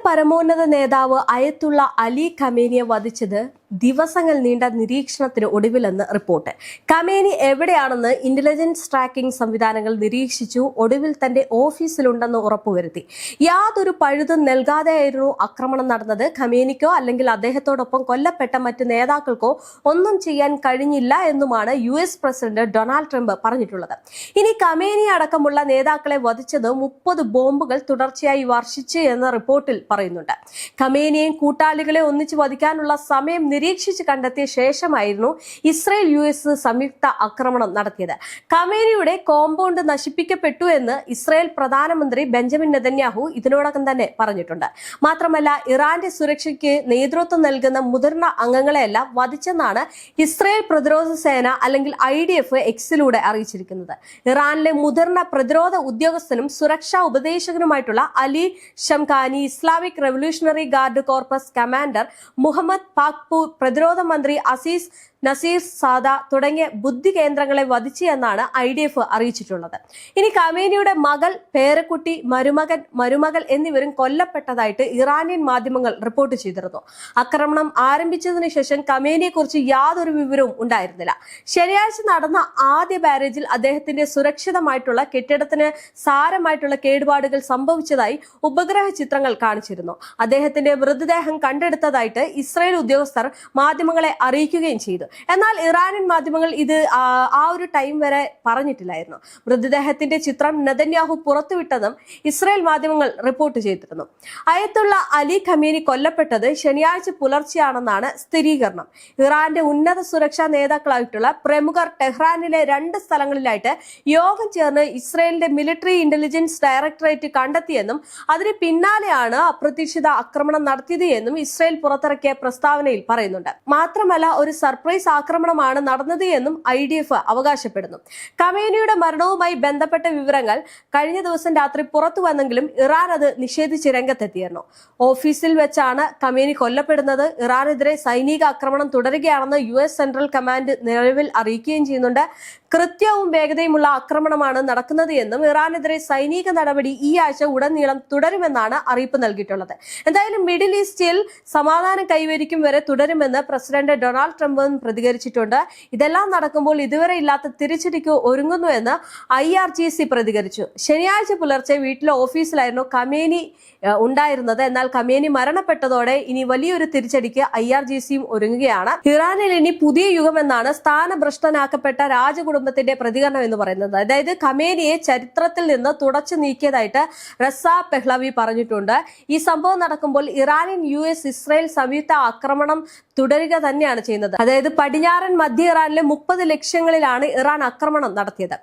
പരമോന്നത നേതാവ് അയത്തുള്ള അലി ഖമേനിയെ വധിച്ചത് ദിവസങ്ങൾ നീണ്ട നിരീക്ഷണത്തിന് ഒടുവിലെന്ന് റിപ്പോർട്ട്. ഖമേനി എവിടെയാണെന്ന് ഇന്റലിജൻസ് ട്രാക്കിംഗ് സംവിധാനങ്ങൾ നിരീക്ഷിച്ചു. ഒടുവിൽ തന്റെ ഓഫീസിലുണ്ടെന്ന് ഉറപ്പുവരുത്തി. യാതൊരു പഴുതും നൽകാതെയായിരുന്നു ആക്രമണം നടന്നത്. ഖമേനിക്കോ അല്ലെങ്കിൽ അദ്ദേഹത്തോടൊപ്പം കൊല്ലപ്പെട്ട മറ്റ് നേതാക്കൾക്കോ ഒന്നും ചെയ്യാൻ കഴിഞ്ഞില്ല എന്നുമാണ് US പ്രസിഡന്റ് ഡൊണാൾഡ് ട്രംപ് പറഞ്ഞിട്ടുള്ളത്. ഇനി ഖമേനി അടക്കമുള്ള നേതാക്കളെ വധിച്ചത് 30 ബോംബുകൾ തുടർച്ചയായി വർഷിച്ചു എന്ന് റിപ്പോർട്ടിൽ പറയുന്നുണ്ട്. ഖമേനിയെയും കൂട്ടാളികളെ ഒന്നിച്ച് വധിക്കാനുള്ള സമയം നിരീക്ഷിച്ച് കണ്ടെത്തിയ ശേഷമായിരുന്നു ഇസ്രായേൽ US സംയുക്ത ആക്രമണം നടത്തിയത്. ഖമേനിയുടെ കോമ്പൗണ്ട് നശിപ്പിക്കപ്പെട്ടു എന്ന് ഇസ്രായേൽ പ്രധാനമന്ത്രി ബെഞ്ചമിൻ നെതന്യാഹു ഇതിനോടകം തന്നെ പറഞ്ഞിട്ടുണ്ട്. മാത്രമല്ല, ഇറാന്റെ സുരക്ഷയ്ക്ക് നേതൃത്വം നൽകുന്ന മുതിർന്ന അംഗങ്ങളെയെല്ലാം വധിച്ചെന്നാണ് ഇസ്രായേൽ പ്രതിരോധ സേന അല്ലെങ്കിൽ IDF എക്സിലൂടെ അറിയിച്ചിരിക്കുന്നത്. ഇറാനിലെ മുതിർന്ന പ്രതിരോധ ഉദ്യോഗസ്ഥനും സുരക്ഷാ ഉപദേശകനുമായിട്ടുള്ള Ali Shamkhani, Islamic Revolutionary Guard Corps commander Mohammad Pakpour, പ്രതിരോധ മന്ത്രി അസീസ് നസീർ സാദ തുടങ്ങിയ ബുദ്ധി കേന്ദ്രങ്ങളെ വധിച്ചു എന്നാണ് IDF അറിയിച്ചിട്ടുള്ളത്. ഇനി ഖമേനിയുടെ മകൾ, പേരക്കുട്ടി, മരുമകൾ എന്നിവരും കൊല്ലപ്പെട്ടതായിട്ട് ഇറാനിയൻ മാധ്യമങ്ങൾ റിപ്പോർട്ട് ചെയ്തിരുന്നു. ആക്രമണം ആരംഭിച്ചതിനു ശേഷം ഖമേനിയെക്കുറിച്ച് യാതൊരു വിവരവും ഉണ്ടായിരുന്നില്ല. ശനിയാഴ്ച നടന്ന ആദ്യ ബാരേജിൽ അദ്ദേഹത്തിന്റെ സുരക്ഷിതമായിട്ടുള്ള കെട്ടിടത്തിന് സാരമായിട്ടുള്ള കേടുപാടുകൾ സംഭവിച്ചതായി ഉപഗ്രഹ ചിത്രങ്ങൾ കാണിച്ചിരുന്നു. അദ്ദേഹത്തിന്റെ മൃതദേഹം കണ്ടെടുത്തതായിട്ട് ഇസ്രായേൽ ഉദ്യോഗസ്ഥർ മാധ്യമങ്ങളെ അറിയിക്കുകയും ചെയ്തു. എന്നാൽ ഇറാനിയൻ മാധ്യമങ്ങൾ ഇത് ആ ഒരു ടൈം വരെ പറഞ്ഞിട്ടില്ലായിരുന്നു. മൃതദേഹത്തിന്റെ ചിത്രം നെതന്യാഹു പുറത്തുവിട്ടതും ഇസ്രായേൽ മാധ്യമങ്ങൾ റിപ്പോർട്ട് ചെയ്തിരുന്നു. അയത്തുള്ള അലി ഖമേനി കൊല്ലപ്പെട്ടത് ശനിയാഴ്ച പുലർച്ചെയാണെന്നാണ് സ്ഥിരീകരണം. ഇറാന്റെ ഉന്നത സുരക്ഷാ നേതാക്കളായിട്ടുള്ള പ്രമുഖർ ടെഹ്റാനിലെ 2 സ്ഥലങ്ങളിലായിട്ട് യോഗം ചേർന്ന് ഇസ്രായേലിന്റെ മിലിറ്ററി ഇന്റലിജൻസ് ഡയറക്ടറേറ്റ് കണ്ടെത്തിയെന്നും അതിന് പിന്നാലെയാണ് അപ്രതീക്ഷിത ആക്രമണം നടത്തിയത് എന്നും ഇസ്രായേൽ പുറത്തിറക്കിയ പ്രസ്താവനയിൽ പറയുന്നുണ്ട്. മാത്രമല്ല, ഒരു സർപ്രൈസ് ആക്രമണമാണ് നടന്നത് എന്നും IDF അവകാശപ്പെടുന്നു. ഖമേനിയുടെ മരണവുമായി ബന്ധപ്പെട്ട വിവരങ്ങൾ കഴിഞ്ഞ ദിവസം രാത്രി പുറത്തു വന്നെങ്കിലും ഇറാൻ അത് നിഷേധിച്ച് രംഗത്തെത്തിയിരുന്നു. ഓഫീസിൽ വെച്ചാണ് ഖമേനി കൊല്ലപ്പെടുന്നത്. ഇറാനെതിരെ സൈനിക ആക്രമണം തുടരുകയാണെന്ന് US സെൻട്രൽ കമാൻഡ് നിലവിൽ അറിയിക്കുകയും ചെയ്യുന്നുണ്ട്. കൃത്യവും വേഗതയുമുള്ള ആക്രമണമാണ് നടക്കുന്നത് എന്നും ഇറാനെതിരെ സൈനിക നടപടി ഈ ആഴ്ച ഉടനീളം തുടരുമെന്നാണ് അറിയിപ്പ് നൽകിയിട്ടുള്ളത്. എന്തായാലും മിഡിൽ ഈസ്റ്റിൽ സമാധാനം കൈവരിക്കും വരെ തുടരുമെന്ന് പ്രസിഡന്റ് ഡൊണാൾഡ് ട്രംപ് പ്രതികരിച്ചിട്ടുണ്ട്. ഇതെല്ലാം നടക്കുമ്പോൾ ഇതുവരെ ഇല്ലാത്ത തിരിച്ചടിക്ക് ഒരുങ്ങുന്നുവെന്ന് IRGC പ്രതികരിച്ചു. ശനിയാഴ്ച പുലർച്ചെ വീട്ടിലെ ഓഫീസിലായിരുന്നു ഖമേനി ഉണ്ടായിരുന്നത്. എന്നാൽ ഖമേനി മരണപ്പെട്ടതോടെ ഇനി വലിയൊരു തിരിച്ചടിക്ക് IRGCയും ഒരുങ്ങുകയാണ്. ഇറാനിൽ ഇനി പുതിയ യുഗമെന്നാണ് സ്ഥാനഭ്രഷ്ടനാക്കപ്പെട്ട രാജകുടുംബത്തിന്റെ പ്രതികരണം എന്ന് പറയുന്നത്. അതായത് ഖമേനിയെ ചരിത്രത്തിൽ നിന്ന് തുടച്ചു നീക്കിയതായിട്ട് റസ പെഹ്ലവി പറഞ്ഞിട്ടുണ്ട്. ഈ സംഭവം നടക്കുമ്പോൾ ഇറാനിയൻ US ഇസ്രായേൽ സംയുക്ത ആക്രമണം തുടരുക തന്നെയാണ് ചെയ്യുന്നത്. അതായത് പടിഞ്ഞാറൻ മധ്യ ഇറാനിലെ 30 ലക്ഷ്യങ്ങളിലാണ് ഇറാൻ ആക്രമണം നടത്തിയത്.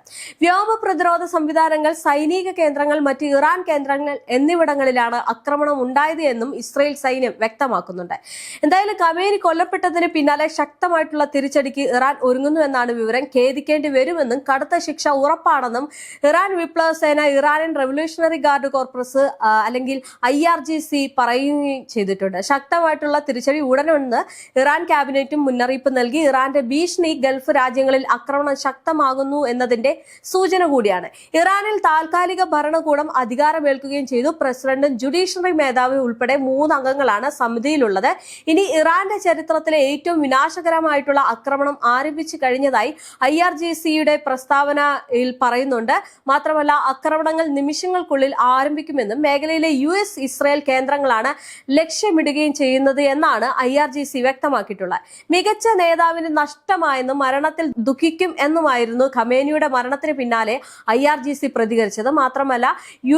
വ്യോമ പ്രതിരോധ സംവിധാനങ്ങൾ, സൈനിക കേന്ദ്രങ്ങൾ, മറ്റ് ഇറാൻ കേന്ദ്രങ്ങൾ എന്നിവിടങ്ങളിലാണ് ആക്രമണം ഉണ്ടായത് എന്നും ഇസ്രായേൽ സൈന്യം വ്യക്തമാക്കുന്നുണ്ട്. എന്തായാലും ഖമേനി കൊല്ലപ്പെട്ടതിന് പിന്നാലെ ശക്തമായിട്ടുള്ള തിരിച്ചടിക്ക് ഇറാൻ ഒരുങ്ങുന്നു എന്നാണ് വിവരം. ഖേദിക്കേണ്ടി വരുമെന്നും കടുത്ത ശിക്ഷ ഉറപ്പാണെന്നും ഇറാൻ വിപ്ലവ സേന, ഇറാനിയൻ റവല്യൂഷണറി ഗാർഡ് കോർപ്പസ് അല്ലെങ്കിൽ IRGC പറയുകയും ചെയ്തിട്ടുണ്ട്. ശക്തമായിട്ടുള്ള തിരിച്ചടി ഉടനെന്ന് ഇറാൻ ക്യാബിനറ്റും മുന്നറിയിപ്പ് നൽകി. ഇറാന്റെ ഭീഷണി ഗൾഫ് രാജ്യങ്ങളിൽ ആക്രമണം ശക്തമാകുന്നു എന്നതിന്റെ സൂചന കൂടിയാണ്. ഇറാനിൽ താൽക്കാലിക ഭരണകൂടം അധികാരമേൽക്കുകയും ചെയ്തു. പ്രസിഡന്റും ജുഡീഷ്യറി മേധാവി ഉൾപ്പെടെ 3 അംഗങ്ങളാണ് സമിതിയിലുള്ളത്. ഇനി ഇറാന്റെ ചരിത്രത്തിലെ ഏറ്റവും വിനാശകരമായിട്ടുള്ള ആക്രമണം ആരംഭിച്ചു കഴിഞ്ഞതായി IRGCയുടെ പ്രസ്താവനയിൽ പറയുന്നുണ്ട്. മാത്രമല്ല, ആക്രമണങ്ങൾ നിമിഷങ്ങൾക്കുള്ളിൽ ആരംഭിക്കുമെന്നും മേഖലയിലെ US ഇസ്രായേൽ കേന്ദ്രങ്ങളാണ് ലക്ഷ്യമിടുകയും ചെയ്യുന്നത് എന്നാണ് IRGC വ്യക്തമാക്കിയിട്ടുള്ളത്. മികച്ച നേതാവിന് നഷ്ടമായെന്നും മരണത്തിൽ ദുഃഖിക്കും എന്നുമായിരുന്നു ഖമേനിയുടെ മരണത്തിന് പിന്നാലെ IRGC പ്രതികരിച്ചത്. മാത്രമല്ല,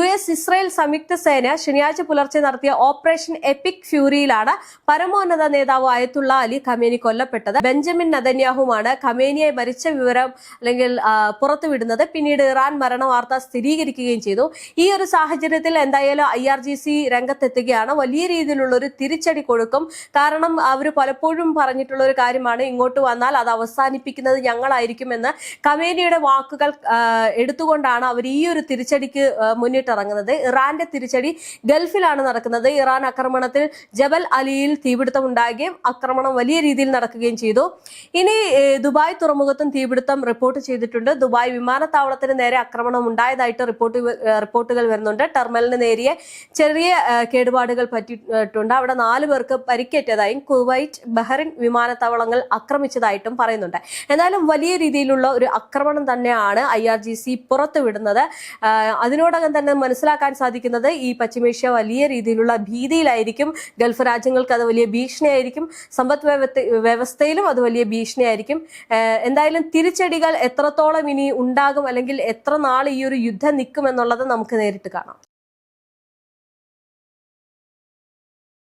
US ഇസ്രായേൽ സംയുക്ത സേന ശനിയാഴ്ച പുലർച്ചെ നടത്തിയ ഓപ്പറേഷൻ എപ്പിക് ഫ്യൂരിയിലാണ് പരമോന്നത നേതാവ് അയത്തുള്ള അലി ഖമേനി കൊല്ലപ്പെട്ടത്. ബെഞ്ചമിൻ നെതന്യാഹുമാണ് ഖമേനിയെ മരിച്ച വിവരം അല്ലെങ്കിൽ പുറത്തുവിടുന്നത്. പിന്നീട് ഇറാൻ മരണ വാർത്ത സ്ഥിരീകരിക്കുകയും ചെയ്തു. ഈ ഒരു സാഹചര്യത്തിൽ എന്തായാലും IRGC രംഗത്തെത്തുകയാണ്. വലിയ രീതിയിലുള്ള ഒരു തിരിച്ചടി കൊടുക്കും. കാരണം അവർ പലപ്പോഴും പറഞ്ഞിട്ടുള്ള ഒരു കാര്യമാണ്, ഞങ്ങളാണ്, ഇങ്ങോട്ട് വന്നാൽ അത് അവസാനിപ്പിക്കുന്നത് ഞങ്ങളായിരിക്കുമെന്ന് ഖമേനിയുടെ വാക്കുകൾ എടുത്തുകൊണ്ടാണ് അവർ ഈ ഒരു തിരിച്ചടിക്ക് മുന്നിട്ടിറങ്ങുന്നത്. ഇറാന്റെ തിരിച്ചടി ഗൾഫിലാണ് നടക്കുന്നത്. ഇറാൻ ആക്രമണത്തിൽ ജബൽ അലിയിൽ തീപിടുത്തം ഉണ്ടാകുകയും ആക്രമണം വലിയ രീതിയിൽ നടക്കുകയും ചെയ്തു. ഇനി ദുബായ് തുറമുഖത്തും തീപിടുത്തം റിപ്പോർട്ട് ചെയ്തിട്ടുണ്ട്. ദുബായ് വിമാനത്താവളത്തിന് നേരെ ആക്രമണം ഉണ്ടായതായിട്ട് റിപ്പോർട്ടുകൾ വരുന്നുണ്ട്. ടെർമിനലിന് നേരിയ ചെറിയ കേടുപാടുകൾ പറ്റിയിട്ടുണ്ട്. അവിടെ 4 പേർക്ക് പരിക്കേറ്റതായും കുവൈറ്റ്, ബഹ്റിൻ വിമാനത്താവളങ്ങൾ ആക്രമിച്ചതായിട്ടും പറയുന്നുണ്ട്. എന്നാലും വലിയ രീതിയിലുള്ള ഒരു ആക്രമണം തന്നെയാണ് IRGC പുറത്തുവിടുന്നത്. അതിനോടകം തന്നെ മനസ്സിലാക്കാൻ സാധിക്കുന്നത് ഈ പശ്ചിമേഷ്യ വലിയ രീതിയിലുള്ള ഭീതിയിലായിരിക്കും. ഗൾഫ് രാജ്യങ്ങൾക്ക് അത് വലിയ ഭീഷണിയായിരിക്കും. സമ്പദ് വ്യവസ്ഥയിലും അത് വലിയ ഭീഷണിയായിരിക്കും. എന്തായാലും തിരിച്ചടികൾ എത്രത്തോളം ഇനി ഉണ്ടാകും, അല്ലെങ്കിൽ എത്ര നാൾ ഈ ഒരു യുദ്ധം നിൽക്കും എന്നുള്ളത് നമുക്ക് നേരിട്ട് കാണാം.